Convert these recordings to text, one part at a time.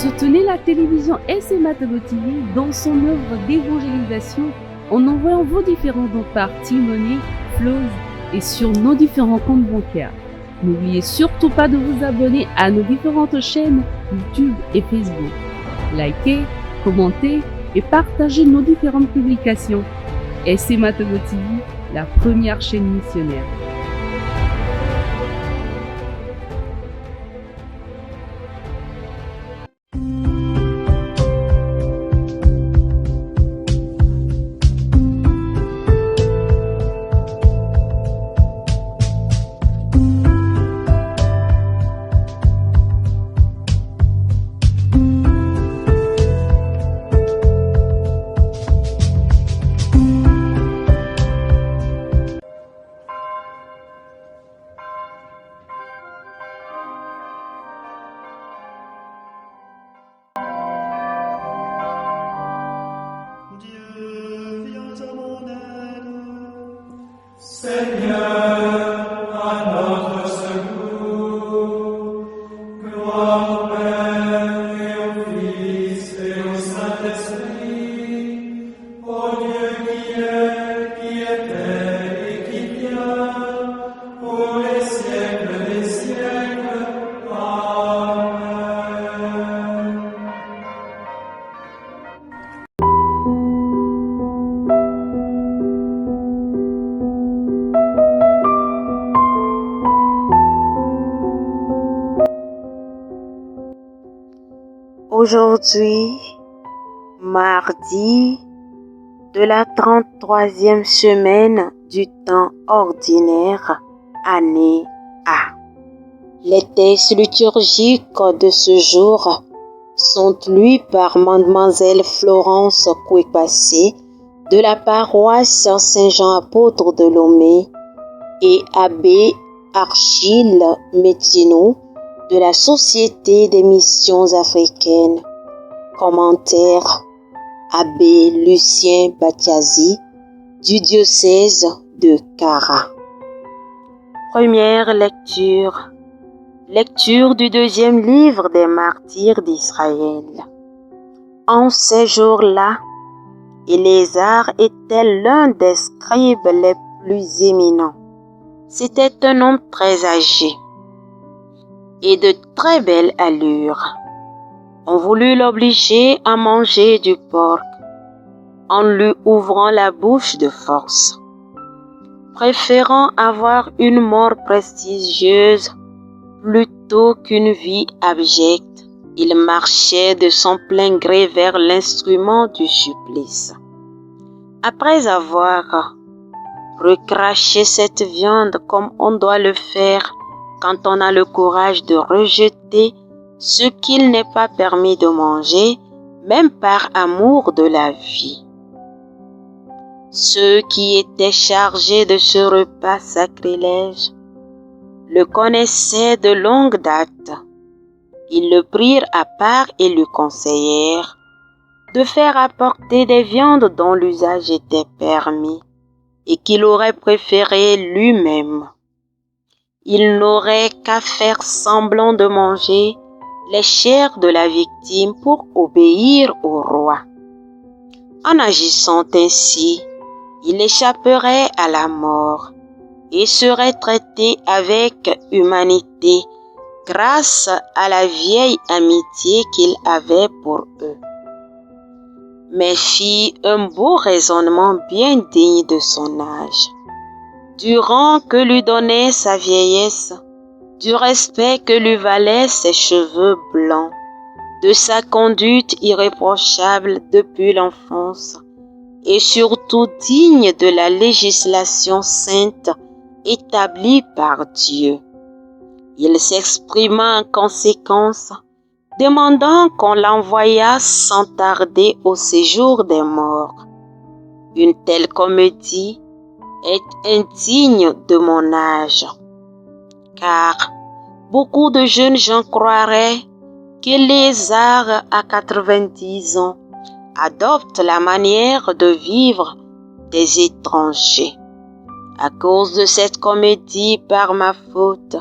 Soutenez la télévision SMA TV dans son œuvre d'évangélisation en envoyant vos différents dons par T-Money, Flows et sur nos différents comptes bancaires. N'oubliez surtout pas de vous abonner à nos différentes chaînes YouTube et Facebook. Likez, commentez et partagez nos différentes publications. SMA TV, la première chaîne missionnaire. Aujourd'hui, mardi de la 33e semaine du temps ordinaire, année A. Les textes liturgiques de ce jour sont lus par Mademoiselle Florence Kouekpassé de la paroisse Saint-Jean Apôtre de Lomé et Abbé Achille Métineau de la Société des missions africaines. Commentaire Abbé Lucien Batiazi du diocèse de Kara. Première lecture. Lecture du deuxième livre des martyrs d'Israël. En ces jours-là, Éléazar était l'un des scribes les plus éminents. C'était un homme très âgé et de très belle allure. On voulut l'obliger à manger du porc en lui ouvrant la bouche de force. Préférant avoir une mort prestigieuse plutôt qu'une vie abjecte, il marchait de son plein gré vers l'instrument du supplice. Après avoir recraché cette viande comme on doit le faire quand on a le courage de rejeter ce qu'il n'est pas permis de manger, même par amour de la vie. Ceux qui étaient chargés de ce repas sacrilège le connaissaient de longue date. Ils le prirent à part et lui conseillèrent de faire apporter des viandes dont l'usage était permis et qu'il aurait préféré lui-même. Il n'aurait qu'à faire semblant de manger les chairs de la victime pour obéir au roi. En agissant ainsi, il échapperait à la mort et serait traité avec humanité grâce à la vieille amitié qu'il avait pour eux. Mais fit un beau raisonnement bien digne de son âge. Du rang que lui donnait sa vieillesse, du respect que lui valaient ses cheveux blancs, de sa conduite irréprochable depuis l'enfance, et surtout digne de la législation sainte établie par Dieu. Il s'exprima en conséquence, demandant qu'on l'envoyât sans tarder au séjour des morts. Une telle comédie est indigne de mon âge, car beaucoup de jeunes gens croiraient qu'Éléazar à 90 ans adopte la manière de vivre des étrangers. À cause de cette comédie par ma faute,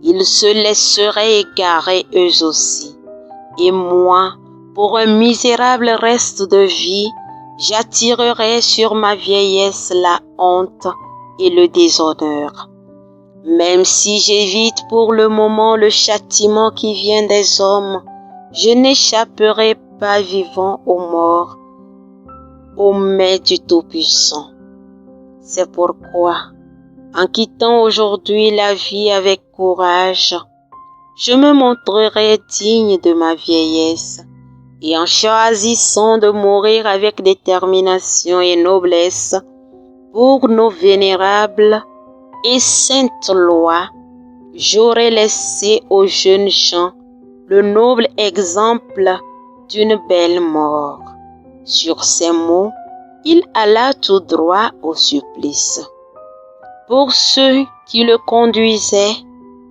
ils se laisseraient égarer eux aussi, Et moi, pour un misérable reste de vie, j'attirerai sur ma vieillesse la honte et le déshonneur. Même si j'évite pour le moment le châtiment qui vient des hommes, je n'échapperai pas vivant aux morts, aux mains du Tout-Puissant. C'est pourquoi, en quittant aujourd'hui la vie avec courage, je me montrerai digne de ma vieillesse, et en choisissant de mourir avec détermination et noblesse pour nos vénérables et saintes lois, j'aurai laissé aux jeunes gens le noble exemple d'une belle mort. Sur ces mots, il alla tout droit au supplice. Pour ceux qui le conduisaient,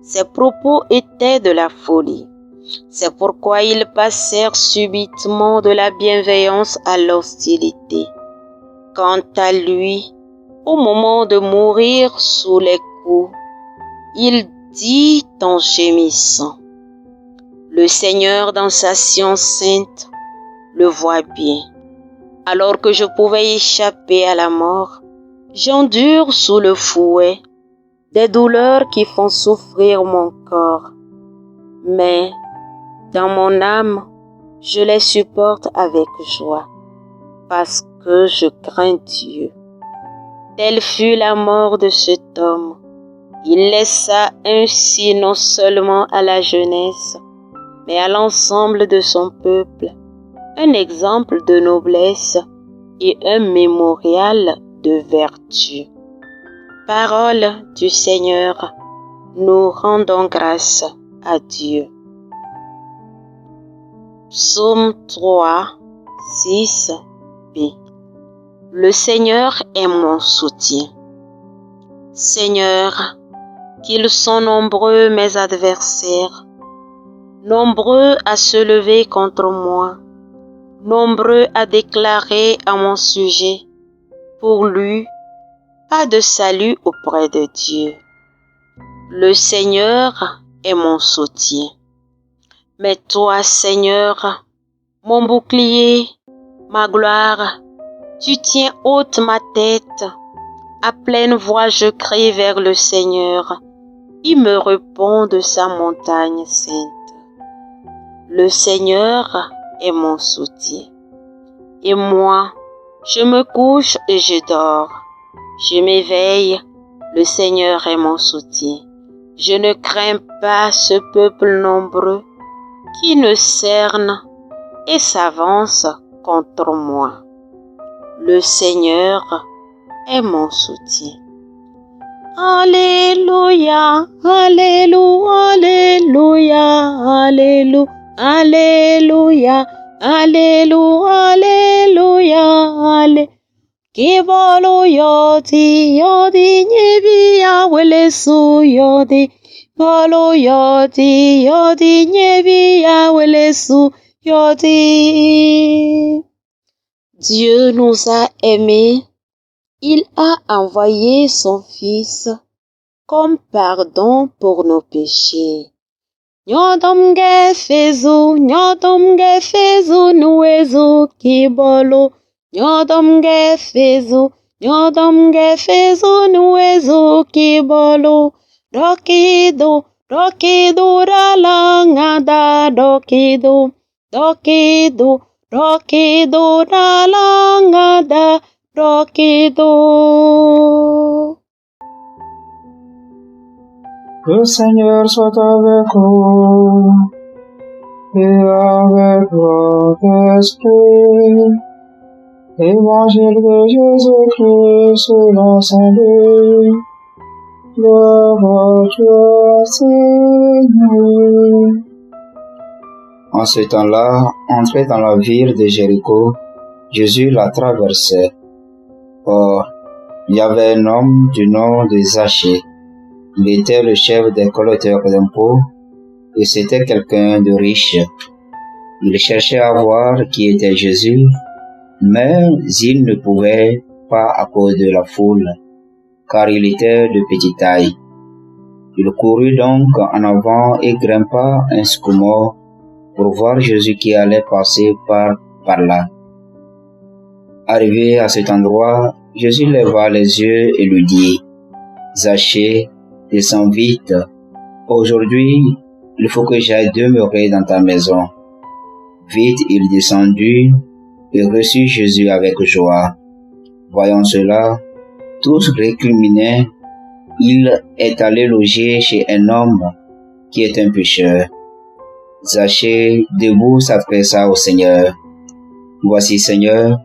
ses propos étaient de la folie. C'est pourquoi ils passèrent subitement de la bienveillance à l'hostilité. Quant à lui, au moment de mourir sous les coups, il dit en gémissant: Le Seigneur dans sa science sainte le voit bien. Alors que je pouvais échapper à la mort, j'endure sous le fouet des douleurs qui font souffrir mon corps. Mais dans mon âme, je les supporte avec joie, parce que je crains Dieu. Telle fut la mort de cet homme. Il laissa ainsi non seulement à la jeunesse, mais à l'ensemble de son peuple un exemple de noblesse et un mémorial de vertu. Parole du Seigneur, nous rendons grâce à Dieu. Psaume 3, 6b. Le Seigneur est mon soutien. Seigneur, qu'ils sont nombreux mes adversaires, nombreux à se lever contre moi, nombreux à déclarer à mon sujet, pour lui, pas de salut auprès de Dieu. Le Seigneur est mon soutien. Mais toi, Seigneur, mon bouclier, ma gloire, tu tiens haute ma tête. À pleine voix, je crie vers le Seigneur. Il me répond de sa montagne sainte. Le Seigneur est mon soutien. Et moi, je me couche et je dors. Je m'éveille, le Seigneur est mon soutien. Je ne crains pas ce peuple nombreux qui ne cerne et s'avance contre moi. Le Seigneur est mon soutien. Alléluia, Alléluia, Alléluia, Alléluia, Alléluia, Alléluia, Alléluia, Alléluia. Kibolo yoti, yodi nyebi awelesu yodi. Bolo yodi, yodi nyebi awelesu yodi. Dieu nous a aimés. Il a envoyé son Fils comme pardon pour nos péchés. Nyodom gefezu nuezu kibolo. Nyodom gefezu nuezu kibolo. Dokido ralangada dokido ralangada dokido. Que le Seigneur soit avec vous et avec votre esprit. Évangile de Jésus-Christ selon saint Luc. Gloire à toi, Seigneur. En ce temps-là, entré dans la ville de Jéricho, Jésus la traversait. Or, il y avait un homme du nom de Zachée. Il était le chef des collecteurs d'impôts et c'était quelqu'un de riche. Il cherchait à voir qui était Jésus, mais il ne pouvait pas à cause de la foule, car il était de petite taille. Il courut donc en avant et grimpa un sycomore pour voir Jésus qui allait passer par là. Arrivé à cet endroit, Jésus leva les yeux et lui dit, « Zachée, descends vite. Aujourd'hui, il faut que j'aille demeurer dans ta maison. » Vite, il descendit et reçut Jésus avec joie. Voyant cela, tous récriminaient, « Il est allé loger chez un homme qui est un pécheur. » Zachée, debout, s'adressa au Seigneur. « Voici, Seigneur,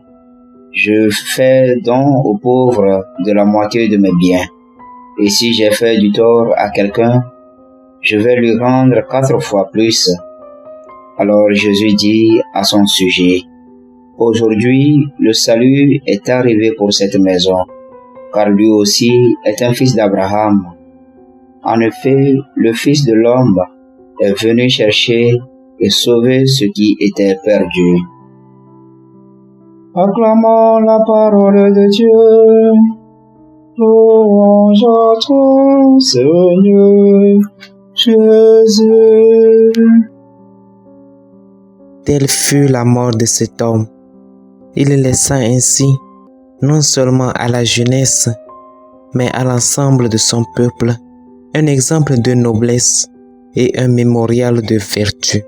je fais don aux pauvres de la moitié de mes biens. Et si j'ai fait du tort à quelqu'un, je vais lui rendre 4 fois plus. » Alors Jésus dit à son sujet, « Aujourd'hui, le salut est arrivé pour cette maison, car lui aussi est un fils d'Abraham. En effet, le Fils de l'homme est venu chercher et sauver ce qui était perdu. » Acclamons la parole de Dieu. Louange à toi, Seigneur Jésus. Telle fut la mort de cet homme. Il laissa ainsi, non seulement à la jeunesse, mais à l'ensemble de son peuple, un exemple de noblesse et un mémorial de vertu.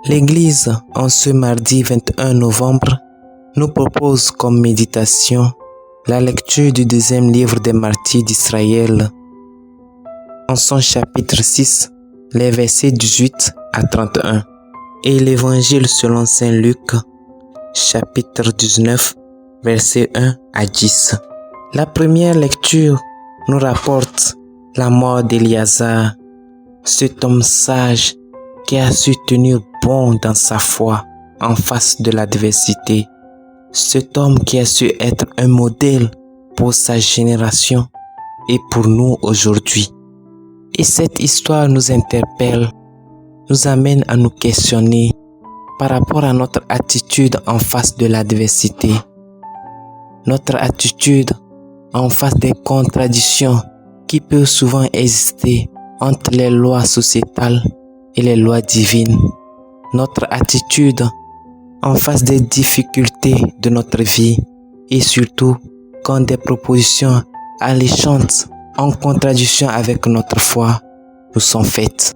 L'Église, en ce mardi 21 novembre, nous propose comme méditation la lecture du 2e livre des martyrs d'Israël, en son chapitre 6, les versets 18 à 31, et l'Évangile selon Saint Luc, chapitre 19, versets 1 à 10. La première lecture nous rapporte la mort d'Éliazar, cet homme sage qui a su tenir bon dans sa foi en face de l'adversité. Cet homme qui a su être un modèle pour sa génération et pour nous aujourd'hui. Et cette histoire nous interpelle, nous amène à nous questionner par rapport à notre attitude en face de l'adversité. Notre attitude en face des contradictions qui peuvent souvent exister entre les lois sociétales et les lois divines. Notre attitude en face des difficultés de notre vie et surtout quand des propositions alléchantes en contradiction avec notre foi nous sont faites.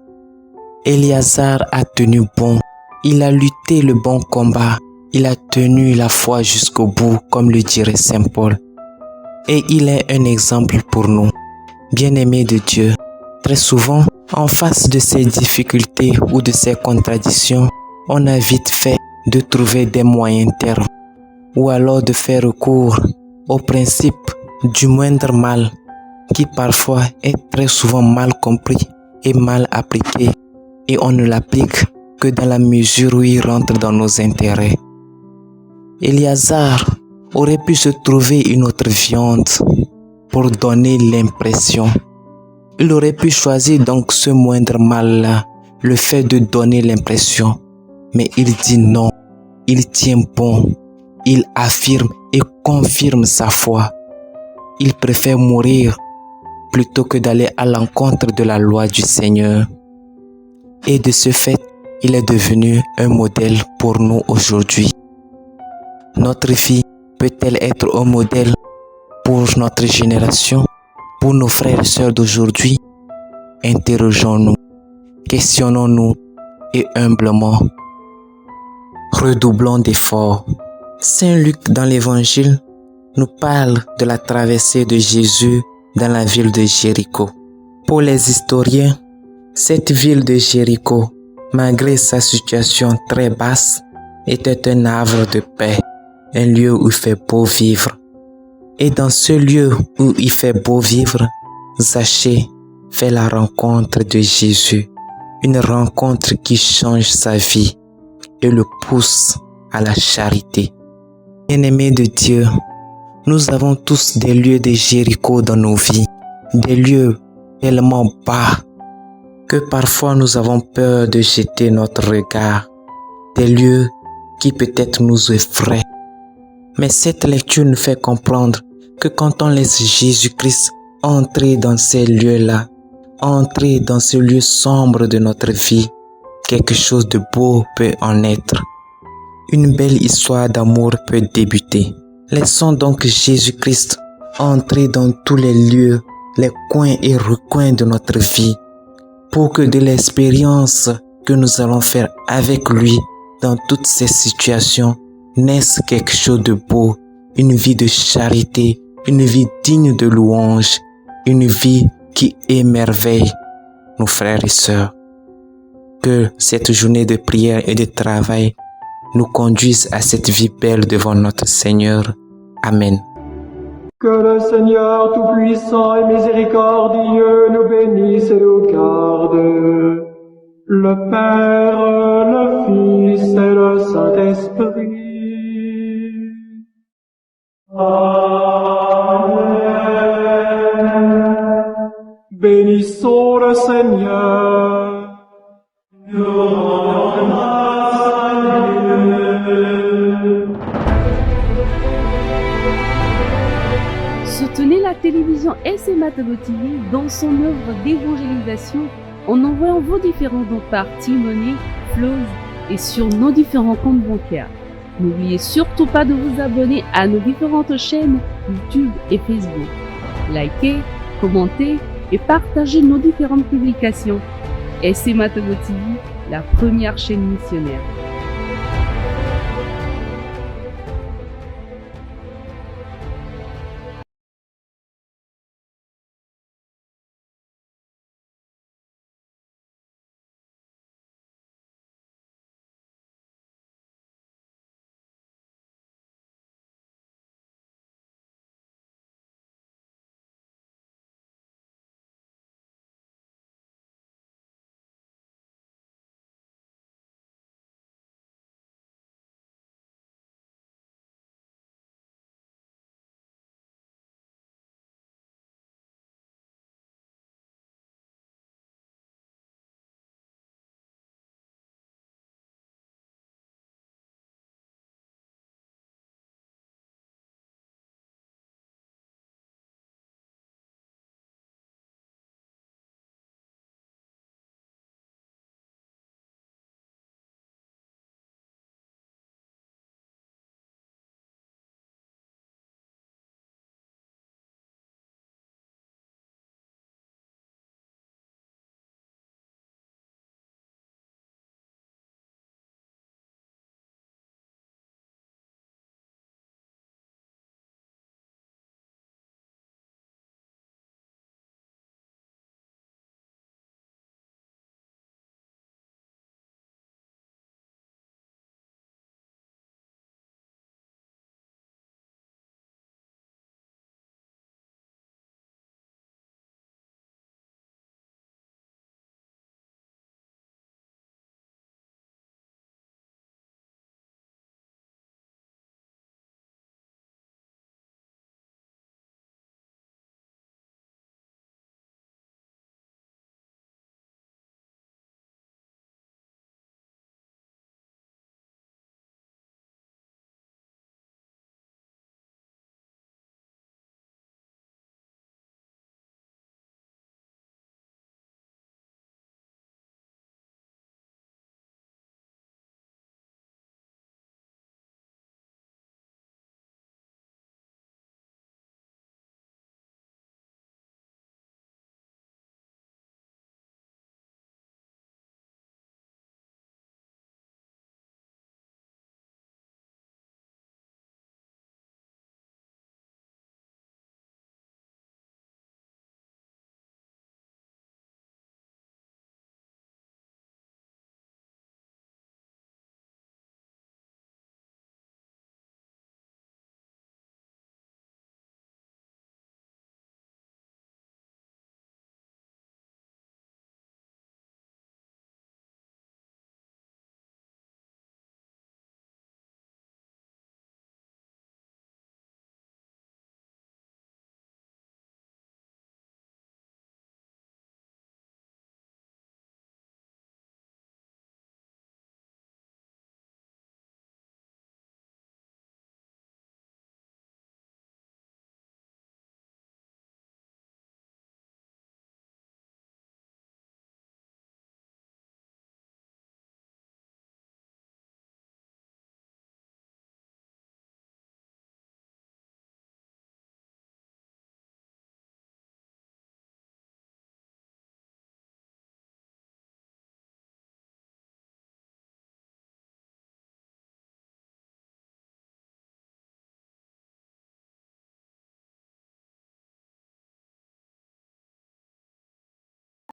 Éliazar a tenu bon, il a lutté le bon combat, il a tenu la foi jusqu'au bout comme le dirait Saint Paul. Et il est un exemple pour nous, bien-aimés de Dieu. Très souvent, en face de ces difficultés ou de ces contradictions, on a vite fait de trouver des moyens termes ou alors de faire recours au principe du moindre mal qui parfois est très souvent mal compris et mal appliqué et on ne l'applique que dans la mesure où il rentre dans nos intérêts. Éliazar aurait pu se trouver une autre viande pour donner l'impression. Il aurait pu choisir donc ce moindre mal-là, le fait de donner l'impression. Mais il dit non, il tient bon, il affirme et confirme sa foi. Il préfère mourir plutôt que d'aller à l'encontre de la loi du Seigneur. Et de ce fait, il est devenu un modèle pour nous aujourd'hui. Notre vie peut-elle être un modèle pour notre génération, pour nos frères et sœurs d'aujourd'hui? Interrogeons-nous, questionnons-nous et humblement, redoublons d'efforts. Saint Luc dans l'Évangile nous parle de la traversée de Jésus dans la ville de Jéricho. Pour les historiens, cette ville de Jéricho, malgré sa situation très basse, était un havre de paix, un lieu où il fait beau vivre. Et dans ce lieu où il fait beau vivre, Zachée fait la rencontre de Jésus, une rencontre qui change sa vie et le pousse à la charité. Bien-aimés de Dieu, nous avons tous des lieux de Jéricho dans nos vies, des lieux tellement bas que parfois nous avons peur de jeter notre regard, des lieux qui peut-être nous effraient. Mais cette lecture nous fait comprendre que quand on laisse Jésus-Christ entrer dans ces lieux-là, entrer dans ce lieu sombre de notre vie, quelque chose de beau peut en être. Une belle histoire d'amour peut débuter. Laissons donc Jésus-Christ entrer dans tous les lieux, les coins et recoins de notre vie, pour que de l'expérience que nous allons faire avec lui dans toutes ces situations naisse quelque chose de beau, une vie de charité, une vie digne de louange, une vie qui émerveille nos frères et sœurs. Que cette journée de prière et de travail nous conduise à cette vie belle devant notre Seigneur. Amen. Que le Seigneur Tout-Puissant et Miséricordieux nous bénisse et nous garde. Le Père, le Fils et le Saint-Esprit. Amen. Bénissons le Seigneur. Nous rendons grâce à Dieu. Soutenez la télévision SMA TV dans son œuvre d'évangélisation en envoyant vos différents dons par Timoney, Flows et sur nos différents comptes bancaires. N'oubliez surtout pas de vous abonner à nos différentes chaînes YouTube et Facebook. Likez, commentez et partagez nos différentes publications. SMA TV, la première chaîne missionnaire.